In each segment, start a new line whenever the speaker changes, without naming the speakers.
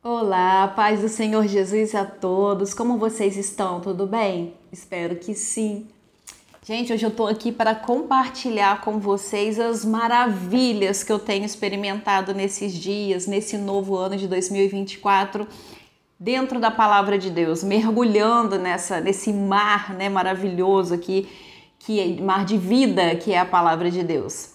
Olá, paz do Senhor Jesus a todos. Como vocês estão? Tudo bem? Espero que sim. Gente, hoje eu tô aqui para compartilhar com vocês as maravilhas que eu tenho experimentado nesses dias, nesse novo ano de 2024, dentro da palavra de Deus, mergulhando nesse mar, né, maravilhoso aqui, que é mar de vida, que é a palavra de Deus.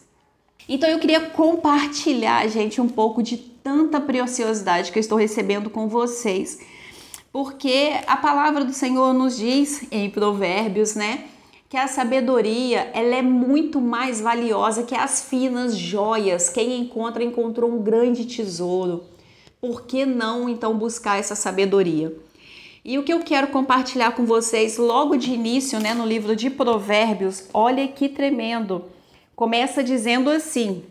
Então eu queria compartilhar, gente, um pouco de tanta preciosidade que eu estou recebendo com vocês, porque a palavra do Senhor nos diz em Provérbios, né, que a sabedoria, ela é muito mais valiosa que as finas joias. Quem encontrou um grande tesouro. Por que não, então, buscar essa sabedoria? E o que eu quero compartilhar com vocês logo de início, né, no livro de Provérbios, olha que tremendo. Começa dizendo assim: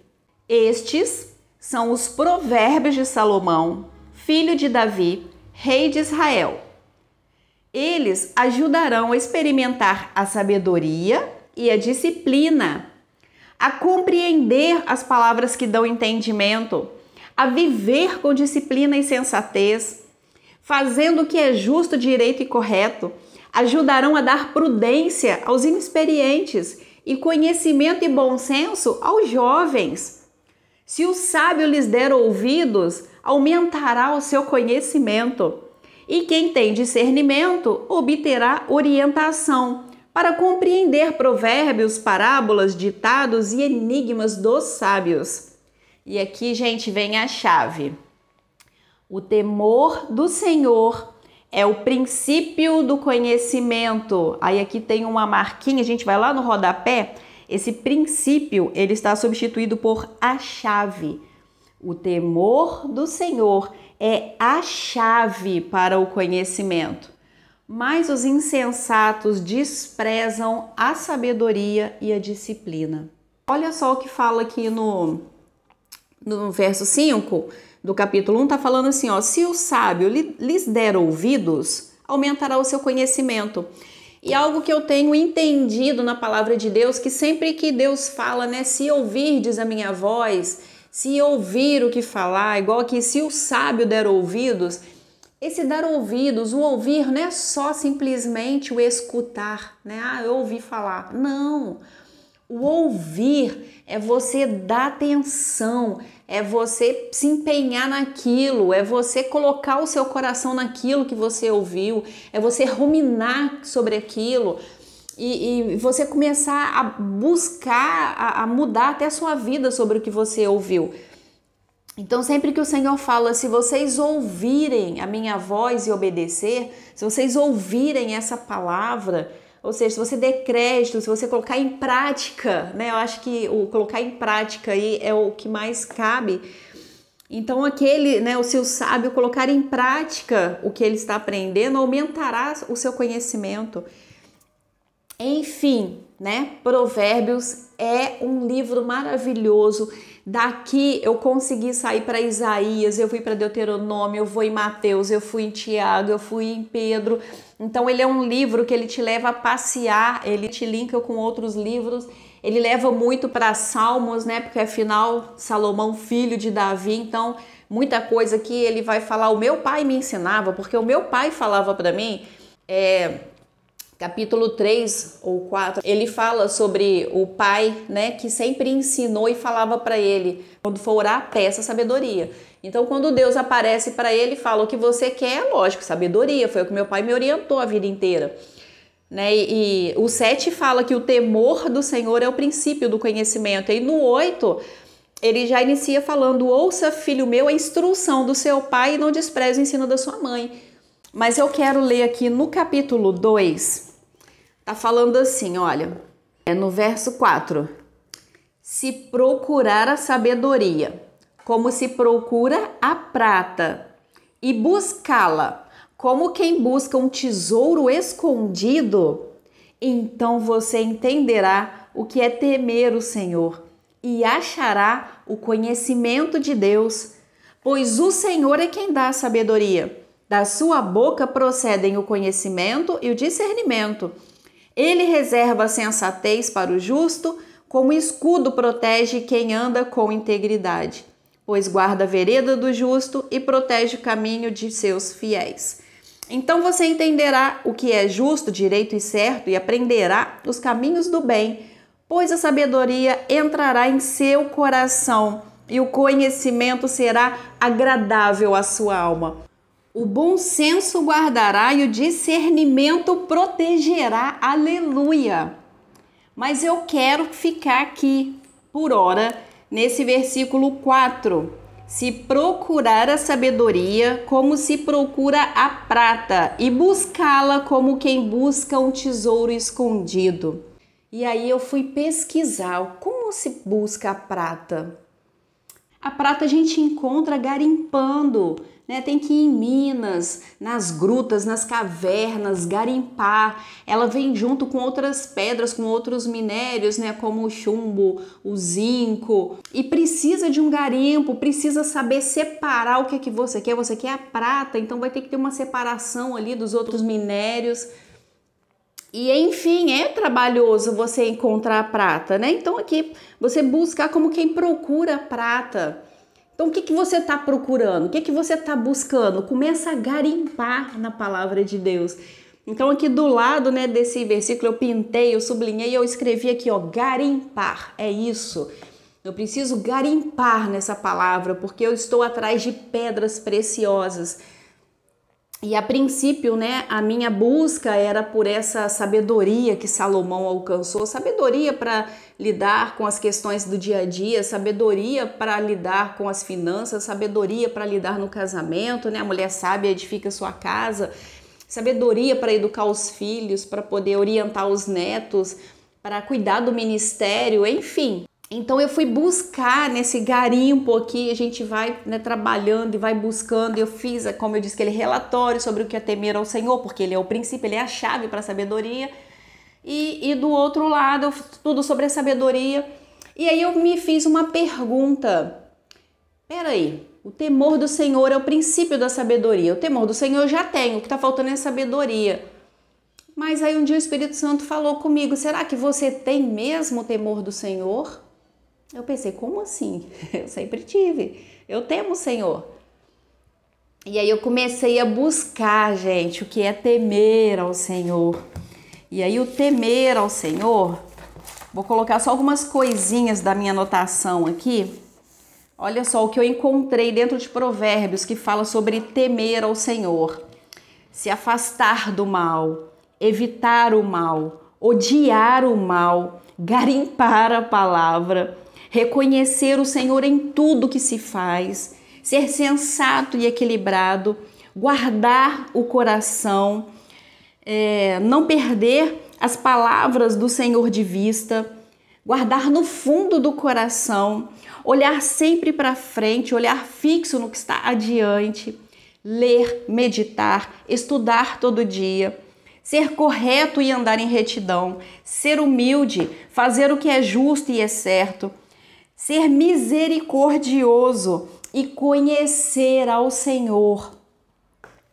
estes são os provérbios de Salomão, filho de Davi, rei de Israel. Eles ajudarão a experimentar a sabedoria e a disciplina, a compreender as palavras que dão entendimento, a viver com disciplina e sensatez, fazendo o que é justo, direito e correto. Ajudarão a dar prudência aos inexperientes e conhecimento e bom senso aos jovens. Se o sábio lhes der ouvidos, aumentará o seu conhecimento. E quem tem discernimento obterá orientação para compreender provérbios, parábolas, ditados e enigmas dos sábios. E aqui, gente, vem a chave. O temor do Senhor é o princípio do conhecimento. Aí aqui tem uma marquinha, a gente vai lá no rodapé. Esse princípio, ele está substituído por a chave. O temor do Senhor é a chave para o conhecimento. Mas os insensatos desprezam a sabedoria e a disciplina. Olha só o que fala aqui no verso 5 do capítulo 1, está falando assim, ó: se o sábio lhes der ouvidos, aumentará o seu conhecimento. E algo que eu tenho entendido na palavra de Deus, que sempre que Deus fala, né, se ouvirdes a minha voz, se ouvir o que falar, igual aqui, se o sábio der ouvidos, esse dar ouvidos, o ouvir não é só simplesmente o escutar, né? Eu ouvi falar. Não. O ouvir é você dar atenção, é você se empenhar naquilo, é você colocar o seu coração naquilo que você ouviu, é você ruminar sobre aquilo e você começar a buscar, a mudar até a sua vida sobre o que você ouviu. Então, sempre que o Senhor fala, se vocês ouvirem a minha voz e obedecer, se vocês ouvirem essa palavra, ou seja, se você der crédito, se você colocar em prática, né? Eu acho que o colocar em prática aí é o que mais cabe. Então, se o sábio colocar em prática o que ele está aprendendo, aumentará o seu conhecimento. Enfim, né? Provérbios é um livro maravilhoso. Daqui eu consegui sair para Isaías, eu fui para Deuteronômio, eu vou em Mateus, eu fui em Tiago, eu fui em Pedro. Então ele é um livro que ele te leva a passear, ele te linka com outros livros. Ele leva muito para Salmos, né? Porque afinal Salomão, filho de Davi, então muita coisa que ele vai falar. O meu pai me ensinava, porque o meu pai falava para mim, capítulo 3 ou 4, ele fala sobre o pai, né, que sempre ensinou e falava para ele, quando for orar, peça sabedoria. Então, quando Deus aparece para ele e fala o que você quer, lógico, sabedoria, foi o que meu pai me orientou a vida inteira. Né? E o 7 fala que o temor do Senhor é o princípio do conhecimento. E no 8, ele já inicia falando: ouça, filho meu, a instrução do seu pai e não despreze o ensino da sua mãe. Mas eu quero ler aqui no capítulo 2, tá falando assim, olha, no verso 4. Se procurar a sabedoria, como se procura a prata, e buscá-la, como quem busca um tesouro escondido, então você entenderá o que é temer o Senhor e achará o conhecimento de Deus, pois o Senhor é quem dá a sabedoria. Da sua boca procedem o conhecimento e o discernimento. Ele reserva a sensatez para o justo, como escudo protege quem anda com integridade. pois guarda a vereda do justo e protege o caminho de seus fiéis. Então você entenderá o que é justo, direito e certo e aprenderá os caminhos do bem, pois a sabedoria entrará em seu coração e o conhecimento será agradável à sua alma. O bom senso guardará e o discernimento protegerá. Aleluia! Mas eu quero ficar aqui, por hora, nesse versículo 4. Se procurar a sabedoria como se procura a prata e buscá-la como quem busca um tesouro escondido. E aí eu fui pesquisar como se busca a prata. A prata a gente encontra garimpando, né? Tem que ir em Minas, nas grutas, nas cavernas, garimpar. Ela vem junto com outras pedras, com outros minérios, né? Como o chumbo, o zinco. E precisa de um garimpo, precisa saber separar o que você quer. Você quer a prata, então vai ter que ter uma separação ali dos outros minérios. E enfim, é trabalhoso você encontrar a prata, né? Então aqui você buscar como quem procura a prata. Então o que você está procurando? O que você está buscando? Começa a garimpar na palavra de Deus. Então aqui do lado, né, desse versículo eu pintei, eu sublinhei, eu escrevi aqui, ó, garimpar. É isso. Eu preciso garimpar nessa palavra porque eu estou atrás de pedras preciosas. E a princípio, né, a minha busca era por essa sabedoria que Salomão alcançou, sabedoria para lidar com as questões do dia a dia, sabedoria para lidar com as finanças, sabedoria para lidar no casamento, né? A mulher sábia edifica sua casa, sabedoria para educar os filhos, para poder orientar os netos, para cuidar do ministério, enfim. Então eu fui buscar nesse garimpo aqui, a gente vai, né, trabalhando e vai buscando. Eu fiz, como eu disse, aquele relatório sobre o que é temer ao Senhor, porque ele é o princípio, ele é a chave para a sabedoria. E do outro lado, tudo sobre a sabedoria. E aí eu me fiz uma pergunta. Peraí, o temor do Senhor é o princípio da sabedoria. O temor do Senhor eu já tenho, o que está faltando é sabedoria. Mas aí um dia o Espírito Santo falou comigo, será que você tem mesmo o temor do Senhor? Eu pensei, como assim? Eu sempre tive. Eu temo o Senhor. E aí eu comecei a buscar, gente, o que é temer ao Senhor. E aí o temer ao Senhor, vou colocar só algumas coisinhas da minha anotação aqui. Olha só o que eu encontrei dentro de Provérbios que fala sobre temer ao Senhor. Se afastar do mal, evitar o mal, odiar o mal, garimpar a palavra, reconhecer o Senhor em tudo que se faz, ser sensato e equilibrado, guardar o coração, não perder as palavras do Senhor de vista, guardar no fundo do coração, olhar sempre para frente, olhar fixo no que está adiante, ler, meditar, estudar todo dia, ser correto e andar em retidão, ser humilde, fazer o que é justo e é certo, ser misericordioso e conhecer ao Senhor.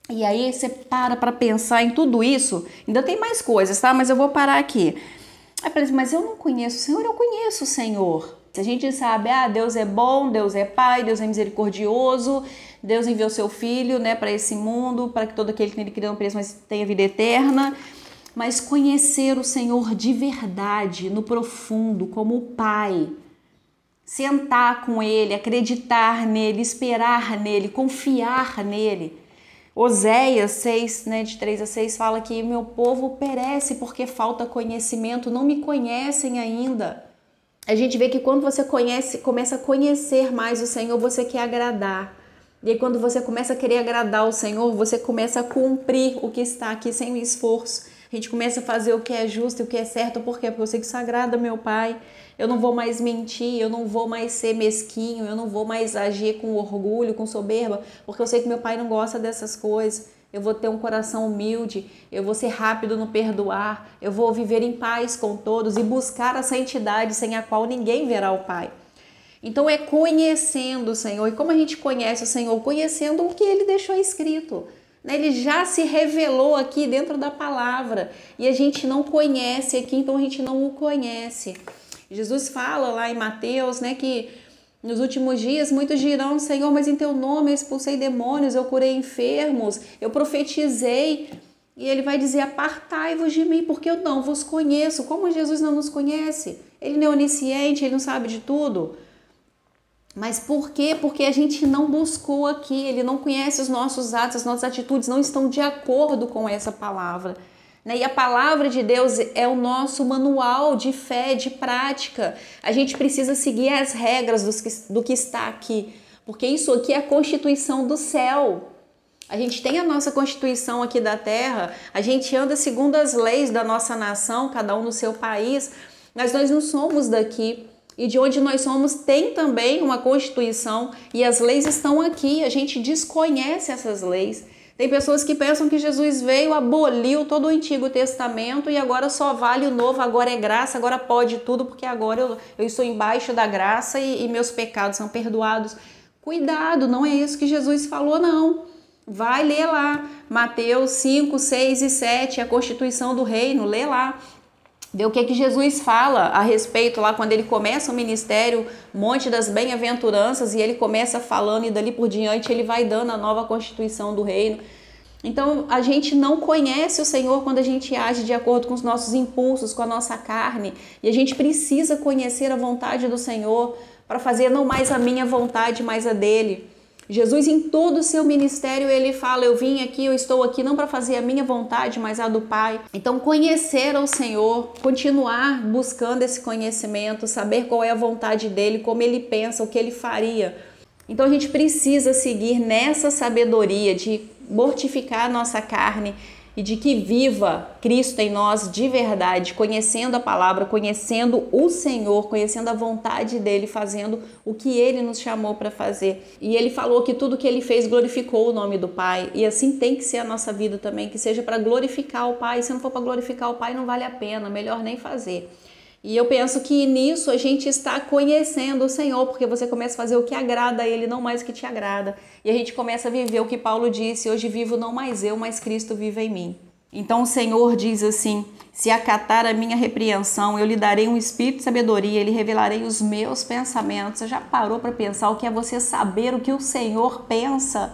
E aí você para pensar em tudo isso. Ainda tem mais coisas, tá? Mas eu vou parar aqui. Aí parece, mas eu não conheço o Senhor, eu conheço o Senhor. Se a gente sabe, Deus é bom, Deus é Pai, Deus é misericordioso, Deus enviou seu Filho, né, para esse mundo, para que todo aquele que nele crê não pereça, mas tenha vida eterna. Mas conhecer o Senhor de verdade, no profundo, como o Pai. Sentar com Ele, acreditar nele, esperar nele, confiar nele. Oséias 6, né, de 3 a 6, fala que meu povo perece porque falta conhecimento, não me conhecem ainda. A gente vê que quando você começa a conhecer mais o Senhor, você quer agradar. E aí quando você começa a querer agradar o Senhor, você começa a cumprir o que está aqui sem esforço. A gente começa a fazer o que é justo e o que é certo. Por quê? Porque eu sei que isso agrada meu Pai. Eu não vou mais mentir, eu não vou mais ser mesquinho, eu não vou mais agir com orgulho, com soberba, porque eu sei que meu Pai não gosta dessas coisas. Eu vou ter um coração humilde, eu vou ser rápido no perdoar, eu vou viver em paz com todos e buscar a santidade sem a qual ninguém verá o Pai. Então é conhecendo o Senhor. E como a gente conhece o Senhor? Conhecendo o que Ele deixou escrito. Ele já se revelou aqui dentro da palavra e a gente não conhece aqui, então a gente não o conhece. Jesus fala lá em Mateus, né, que Nos últimos dias, muitos dirão, Senhor, mas em teu nome eu expulsei demônios, eu curei enfermos, eu profetizei. E ele vai dizer, apartai-vos de mim, porque eu não vos conheço. Como Jesus não nos conhece? Ele não é onisciente, ele não sabe de tudo. Mas por quê? Porque a gente não buscou aqui, ele não conhece os nossos atos, as nossas atitudes não estão de acordo com essa palavra. E a palavra de Deus é o nosso manual de fé, de prática. A gente precisa seguir as regras do que está aqui, porque isso aqui é a constituição do céu. A gente tem a nossa constituição aqui da terra, a gente anda segundo as leis da nossa nação, cada um no seu país, mas nós não somos daqui. E de onde nós somos tem também uma constituição e as leis estão aqui, a gente desconhece essas leis. Tem pessoas que pensam que Jesus veio, aboliu todo o Antigo Testamento e agora só vale o Novo, agora é graça, agora pode tudo, porque agora eu estou embaixo da graça e meus pecados são perdoados. Cuidado, não é isso que Jesus falou, não. Vai ler lá, Mateus 5, 6 e 7, a Constituição do Reino, lê lá. Vê o que Jesus fala a respeito lá quando ele começa o ministério, Monte das Bem-aventuranças, e ele começa falando e dali por diante ele vai dando a nova Constituição do Reino. Então a gente não conhece o Senhor quando a gente age de acordo com os nossos impulsos, com a nossa carne, e a gente precisa conhecer a vontade do Senhor para fazer não mais a minha vontade, mas a dele. Jesus, em todo o seu ministério, ele fala, eu vim aqui, eu estou aqui não para fazer a minha vontade, mas a do Pai. Então, conhecer ao Senhor, continuar buscando esse conhecimento, saber qual é a vontade dele, como ele pensa, o que ele faria. Então, a gente precisa seguir nessa sabedoria de mortificar a nossa carne e de que viva Cristo em nós de verdade, conhecendo a palavra, conhecendo o Senhor, conhecendo a vontade dele, fazendo o que ele nos chamou para fazer. E ele falou que tudo que ele fez glorificou o nome do Pai, e assim tem que ser a nossa vida também, que seja para glorificar o Pai. Se não for para glorificar o Pai, não vale a pena, melhor nem fazer. E eu penso que nisso a gente está conhecendo o Senhor, porque você começa a fazer o que agrada a Ele, não mais o que te agrada. E a gente começa a viver o que Paulo disse, hoje vivo não mais eu, mas Cristo vive em mim. Então o Senhor diz assim, se acatar a minha repreensão, eu lhe darei um espírito de sabedoria, lhe revelarei os meus pensamentos. Você já parou para pensar o que é você saber o que o Senhor pensa?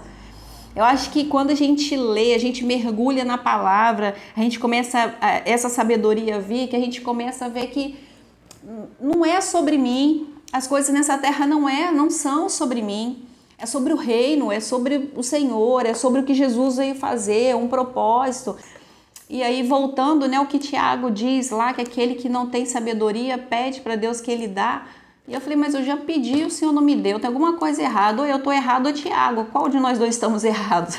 Eu acho que quando a gente lê, a gente mergulha na palavra, a gente começa, essa sabedoria vir, que a gente começa a ver que não é sobre mim, as coisas nessa terra não são sobre mim, é sobre o reino, é sobre o Senhor, é sobre o que Jesus veio fazer, um propósito. E aí voltando, o que Tiago diz lá, que aquele que não tem sabedoria pede para Deus que ele dá. E eu falei, mas eu já pedi, o Senhor não me deu, tem alguma coisa errada, ou eu estou errado ou Tiago, qual de nós dois estamos errados?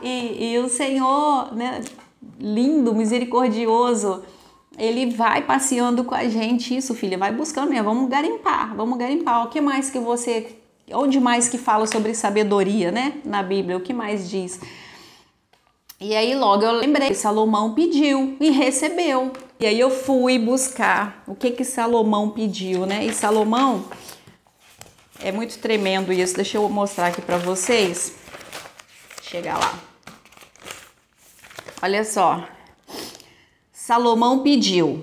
e o Senhor, lindo, misericordioso, ele vai passeando com a gente, isso filha, vai buscando mesmo, vamos garimpar, o que mais que você, onde mais que fala sobre sabedoria, na Bíblia, o que mais diz? E aí logo eu lembrei, Salomão pediu e recebeu. E aí eu fui buscar o que Salomão pediu, E Salomão, é muito tremendo isso, deixa eu mostrar aqui para vocês. Chegar lá. Olha só. Salomão pediu,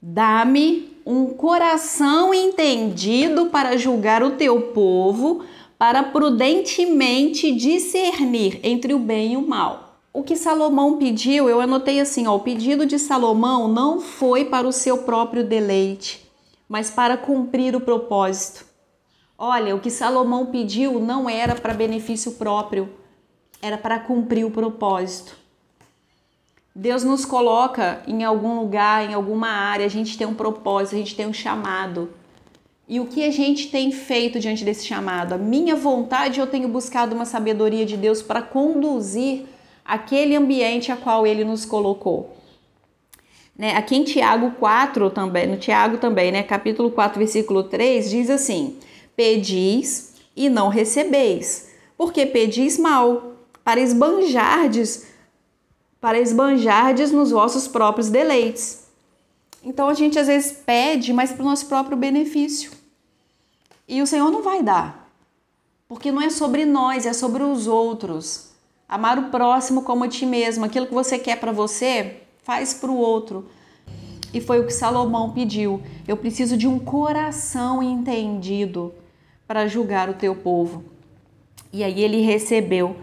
dá-me um coração entendido para julgar o teu povo, para prudentemente discernir entre o bem e o mal. O que Salomão pediu, eu anotei assim, o pedido de Salomão não foi para o seu próprio deleite, mas para cumprir o propósito. Olha, o que Salomão pediu não era para benefício próprio, era para cumprir o propósito. Deus nos coloca em algum lugar, em alguma área, a gente tem um propósito, a gente tem um chamado. E o que a gente tem feito diante desse chamado? A minha vontade, eu tenho buscado uma sabedoria de Deus para conduzir aquele ambiente a qual ele nos colocou. Aqui em Tiago 4 também, no Tiago também, capítulo 4, versículo 3, diz assim, pedis e não recebeis, porque pedis mal, para esbanjardes nos vossos próprios deleites. Então a gente às vezes pede, mas para o nosso próprio benefício. E o Senhor não vai dar, porque não é sobre nós, é sobre os outros. Amar o próximo como a ti mesmo. Aquilo que você quer para você, faz para o outro. E foi o que Salomão pediu. Eu preciso de um coração entendido para julgar o teu povo. E aí ele recebeu.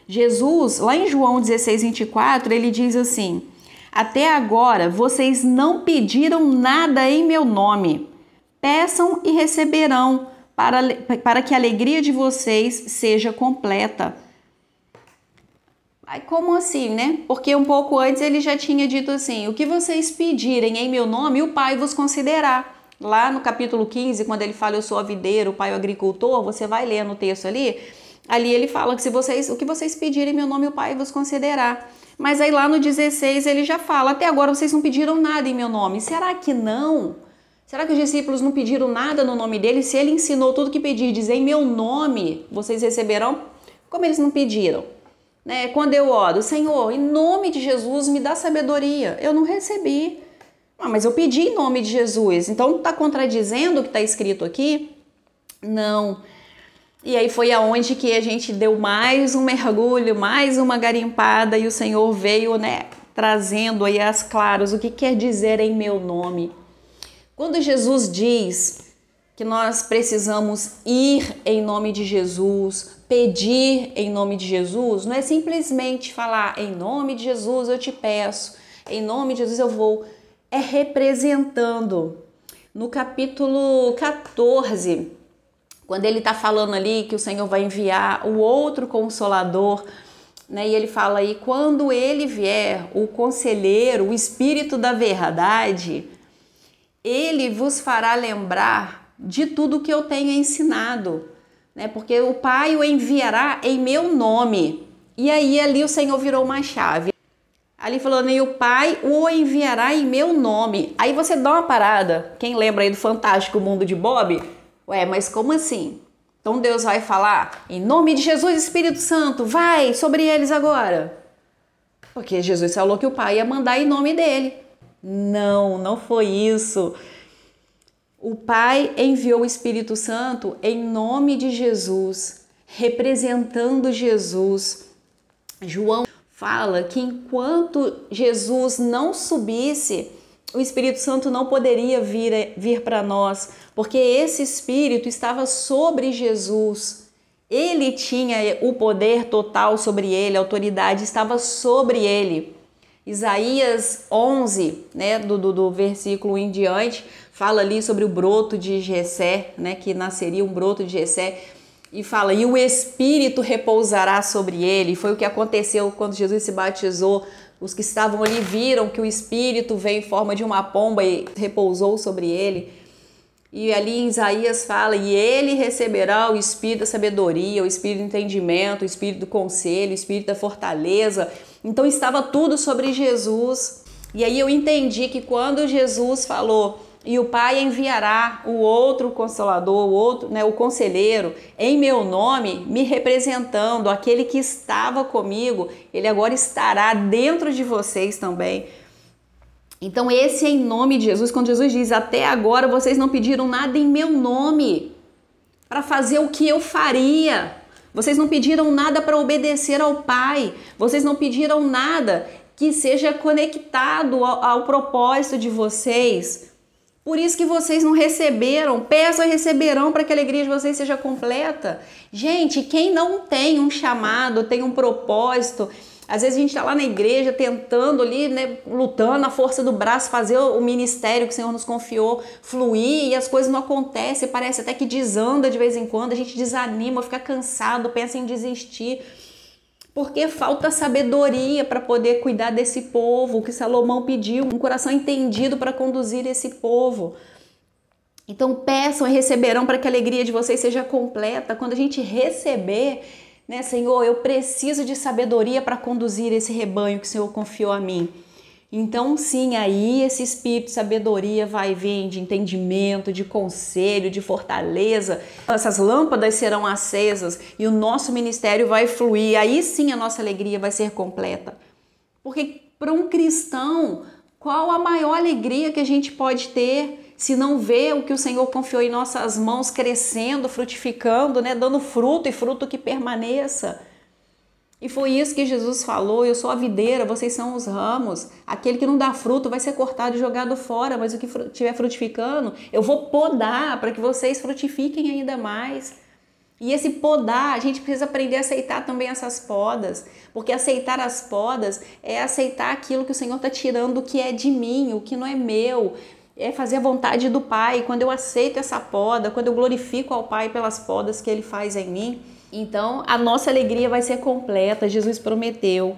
Jesus, lá em João 16, 24, ele diz assim: até agora vocês não pediram nada em meu nome. Peçam e receberão, para que a alegria de vocês seja completa. Aí, como assim, né? Porque um pouco antes ele já tinha dito assim: o que vocês pedirem em meu nome, o Pai vos concederá. Lá no capítulo 15, quando ele fala eu sou a videira, o Pai é o agricultor, você vai ler no texto ali ele fala que o que vocês pedirem em meu nome, o Pai vos concederá. Mas aí lá no 16 ele já fala: até agora vocês não pediram nada em meu nome. Será que não? Será que os discípulos não pediram nada no nome dele? Se ele ensinou tudo que pedir, dizer em meu nome vocês receberão, como eles não pediram? Né? Quando eu oro, Senhor, em nome de Jesus me dá sabedoria, eu não recebi. Mas eu pedi em nome de Jesus, então está contradizendo o que está escrito aqui? Não. E aí foi aonde que a gente deu mais um mergulho, mais uma garimpada, e o Senhor veio, né, trazendo aí às claras o que quer dizer em meu nome. Quando Jesus diz que nós precisamos ir em nome de Jesus, pedir em nome de Jesus, não é simplesmente falar em nome de Jesus eu te peço, em nome de Jesus eu vou, é representando. No capítulo 14, quando ele está falando ali que o Senhor vai enviar o outro Consolador, né, e ele fala aí, quando ele vier, o Conselheiro, o Espírito da Verdade, ele vos fará lembrar de tudo que eu tenho ensinado, né? Porque o Pai o enviará em meu nome. E aí ali o Senhor virou uma chave. Ali falando, e o Pai o enviará em meu nome. Aí você dá uma parada. Quem lembra aí do Fantástico Mundo de Bob? Ué, mas como assim? Então Deus vai falar, em nome de Jesus, Espírito Santo, vai sobre eles agora. Porque Jesus falou que o Pai ia mandar em nome dele. Não, não foi isso. O Pai enviou o Espírito Santo em nome de Jesus, representando Jesus. João fala que enquanto Jesus não subisse, o Espírito Santo não poderia vir para nós, porque esse Espírito estava sobre Jesus. Ele tinha o poder total sobre ele, a autoridade estava sobre ele. Isaías 11, né, do versículo em diante, fala ali sobre o broto de Jessé, né, que nasceria um broto de Jessé, e fala, e o Espírito repousará sobre ele. Foi o que aconteceu quando Jesus se batizou. Os que estavam ali viram que o Espírito veio em forma de uma pomba e repousou sobre ele. E ali em Isaías fala, e ele receberá o Espírito da sabedoria, o Espírito do entendimento, o Espírito do conselho, o Espírito da fortaleza. Então estava tudo sobre Jesus. E aí eu entendi que quando Jesus falou, e o Pai enviará o outro Consolador, o outro, né, o Conselheiro, em meu nome, me representando, aquele que estava comigo, ele agora estará dentro de vocês também. Então esse é em nome de Jesus, quando Jesus diz, até agora vocês não pediram nada em meu nome, para fazer o que eu faria. Vocês não pediram nada para obedecer ao Pai, vocês não pediram nada que seja conectado ao propósito de vocês. Por isso que vocês não receberam, peçam e receberão para que a alegria de vocês seja completa. Gente, quem não tem um chamado, tem um propósito, às vezes a gente está lá na igreja tentando ali, né, lutando na força do braço, fazer o ministério que o Senhor nos confiou fluir e as coisas não acontecem, parece até que desanda de vez em quando, a gente desanima, fica cansado, pensa em desistir. Porque falta sabedoria para poder cuidar desse povo, o que Salomão pediu, um coração entendido para conduzir esse povo. Então peçam e receberão para que a alegria de vocês seja completa. Quando a gente receber, né, Senhor, eu preciso de sabedoria para conduzir esse rebanho que o Senhor confiou a mim. Então sim, aí esse espírito de sabedoria vai vir, de entendimento, de conselho, de fortaleza. Essas lâmpadas serão acesas e o nosso ministério vai fluir. Aí sim a nossa alegria vai ser completa. Porque para um cristão, qual a maior alegria que a gente pode ter se não ver o que o Senhor confiou em nossas mãos crescendo, frutificando, né, dando fruto e fruto que permaneça? E foi isso que Jesus falou: eu sou a videira, vocês são os ramos. Aquele que não dá fruto vai ser cortado e jogado fora, mas o que estiver frutificando, eu vou podar para que vocês frutifiquem ainda mais. E esse podar, a gente precisa aprender a aceitar também essas podas, porque aceitar as podas é aceitar aquilo que o Senhor está tirando, o que é de mim, o que não é meu, é fazer a vontade do Pai. Quando eu aceito essa poda, quando eu glorifico ao Pai pelas podas que Ele faz em mim, então a nossa alegria vai ser completa. Jesus prometeu.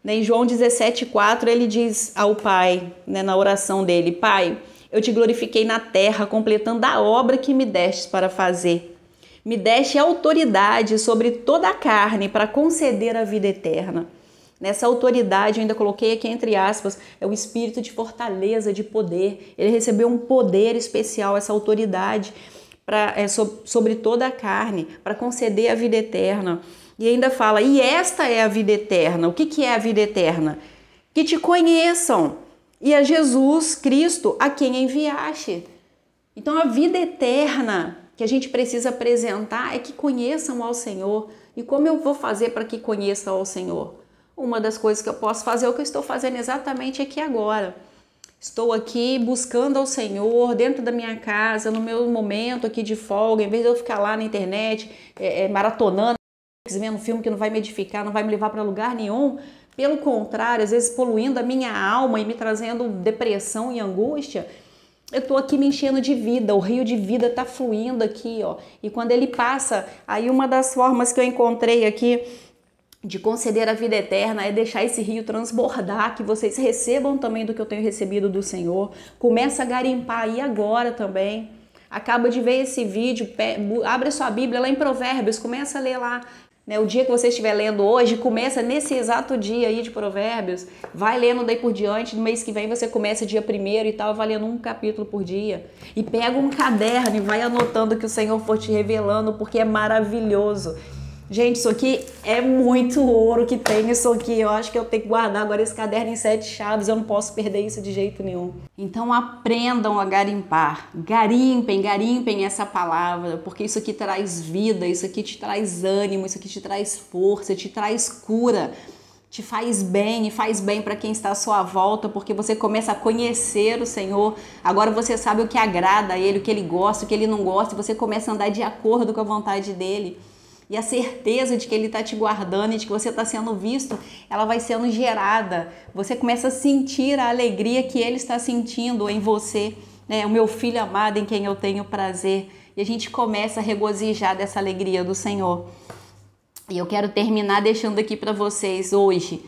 Em João 17,4 ele diz ao Pai, na oração dele: Pai, eu te glorifiquei na terra, completando a obra que me destes para fazer. Me deste autoridade sobre toda a carne para conceder a vida eterna. Nessa autoridade, eu ainda coloquei aqui entre aspas, é o espírito de fortaleza, de poder. Ele recebeu um poder especial, essa autoridade sobre toda a carne, para conceder a vida eterna. E ainda fala, e esta é a vida eterna. O que é a vida eterna? Que te conheçam, e a Jesus Cristo a quem enviaste. Então a vida eterna que a gente precisa apresentar é que conheçam ao Senhor. E como eu vou fazer para que conheçam ao Senhor? Uma das coisas que eu posso fazer é o que eu estou fazendo exatamente aqui agora. Estou aqui buscando ao Senhor dentro da minha casa, no meu momento aqui de folga, em vez de eu ficar lá na internet maratonando, vendo um filme que não vai me edificar, não vai me levar para lugar nenhum. Pelo contrário, às vezes poluindo a minha alma e me trazendo depressão e angústia. Eu tô aqui me enchendo de vida, o rio de vida tá fluindo aqui, ó. E quando ele passa, aí uma das formas que eu encontrei aqui de conceder a vida eterna é deixar esse rio transbordar, que vocês recebam também do que eu tenho recebido do Senhor. Começa a garimpar aí agora também. Acaba de ver esse vídeo, abre a sua Bíblia lá em Provérbios, começa a ler lá. O dia que você estiver lendo hoje, começa nesse exato dia aí de Provérbios, vai lendo daí por diante, no mês que vem você começa dia 1º e tal, vai lendo um capítulo por dia. E pega um caderno e vai anotando o que o Senhor for te revelando, porque é maravilhoso. Gente, isso aqui é muito ouro que tem isso aqui. Eu acho que eu tenho que guardar agora esse caderno em 7 chaves. Eu não posso perder isso de jeito nenhum. Então aprendam a garimpar. Garimpem essa palavra, porque isso aqui traz vida, isso aqui te traz ânimo, isso aqui te traz força, te traz cura. Te faz bem e faz bem para quem está à sua volta, porque você começa a conhecer o Senhor. Agora você sabe o que agrada a Ele, o que Ele gosta, o que Ele não gosta, e você começa a andar de acordo com a vontade dEle. E a certeza de que Ele está te guardando e de que você está sendo visto, ela vai sendo gerada. Você começa a sentir a alegria que Ele está sentindo em você, o meu filho amado em quem eu tenho prazer. E a gente começa a regozijar dessa alegria do Senhor. E eu quero terminar deixando aqui para vocês hoje,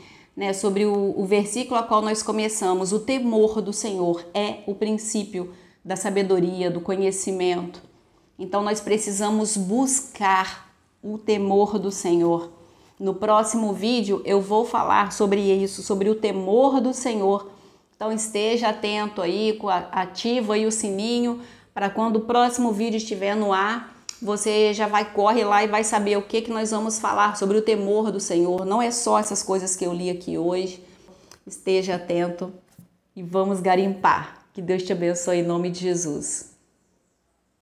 sobre o versículo a qual nós começamos. O temor do Senhor é o princípio da sabedoria, do conhecimento. Então nós precisamos buscar o temor do Senhor. No próximo vídeo eu vou falar sobre isso, sobre o temor do Senhor. Então esteja atento aí, ativa aí o sininho, para quando o próximo vídeo estiver no ar, você já corre lá e vai saber o que nós vamos falar sobre o temor do Senhor. Não é só essas coisas que eu li aqui hoje. Esteja atento e vamos garimpar. Que Deus te abençoe em nome de Jesus.